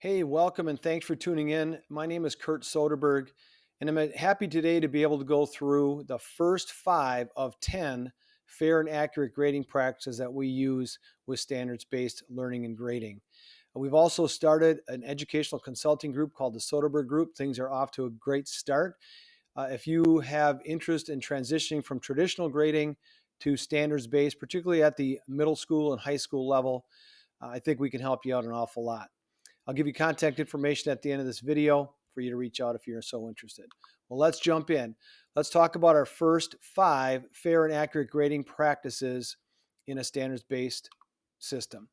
Hey, welcome and thanks for tuning in. My name is Kurt Soderberg, and I'm happy today to be able to go through the first 5 of 10 fair and accurate grading practices that we use with standards based learning and grading. We've also started an educational consulting group called the Soderberg Group. Things are off to a great start. If you have interest in transitioning from traditional grading to standards based, particularly at the middle school and high school level, I think we can help you out an awful lot. I'll give you contact information at the end of this video for you to reach out if you're so interested. Well, let's jump in. Let's talk about our first 5 fair and accurate grading practices in a standards-based system.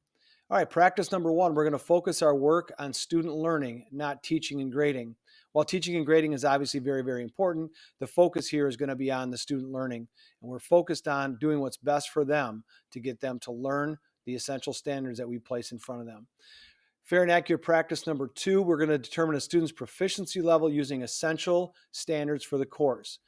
All right, practice number 1, we're going to focus our work on student learning, not teaching and grading. While teaching and grading is obviously very, very important, the focus here is going to be on the student learning. And we're focused on doing what's best for them to get them to learn the essential standards that we place in front of them. Fair and accurate practice number 2, we're going to determine a student's proficiency level using essential standards for the course.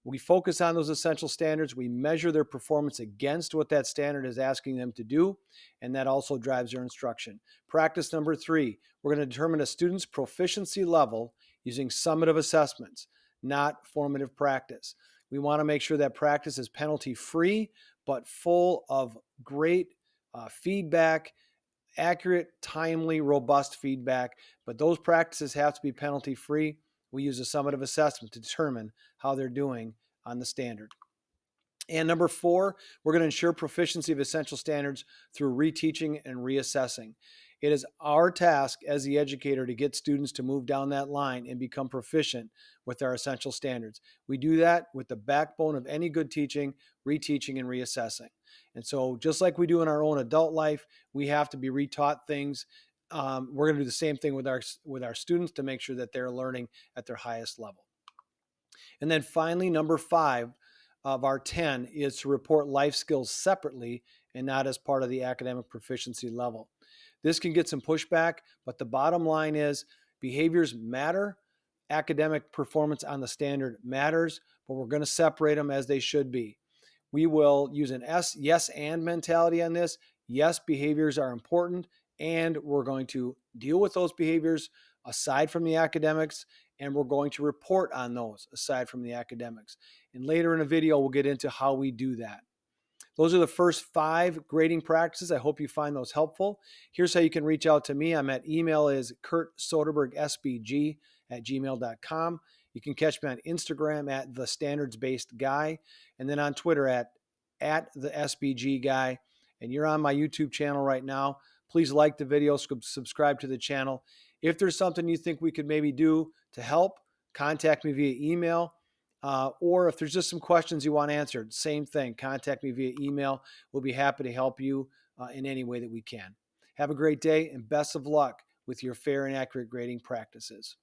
We focus on those essential standards. We measure their performance against what that standard is asking them to do, and that also drives their instruction. Practice number 3, we're going to determine a student's proficiency level using summative assessments, not formative practice. We want to make sure that practice is penalty free, but full of great feedback, accurate, timely, robust feedback, but those practices have to be penalty free. We use a summative assessment to determine how they're doing on the standard. And number 4, we're going to ensure proficiency of essential standards through reteaching and reassessing. It is our task as the educator to get students to move down that line and become proficient with our essential standards. We do that with the backbone of any good teaching, reteaching, and reassessing. And so, just like we do in our own adult life, we have to be retaught things. We're going to do the same thing with our students to make sure that they're learning at their highest level. And then finally, number 5 of our 10 is to report life skills separately and not as part of the academic proficiency level. This can get some pushback, but the bottom line is behaviors matter. Academic performance on the standard matters, but we're going to separate them as they should be. We will use an yes and mentality on this. Yes, behaviors are important, and we're going to deal with those behaviors aside from the academics, and we're going to report on those aside from the academics. And later in the video, we'll get into how we do that. Those are the first 5 grading practices. I hope you find those helpful. Here's how you can reach out to me. I'm at email is kurtsoderbergsbg@gmail.com. You can catch me on Instagram at the standards based guy, and then on Twitter at the SBG guy. And you're on my YouTube channel right now. Please like the video, subscribe to the channel. If there's something you think we could maybe do to help, contact me via email. Or if there's just some questions you want answered, same thing, contact me via email. We'll be happy to help you in any way that we can. Have a great day and best of luck with your fair and accurate grading practices.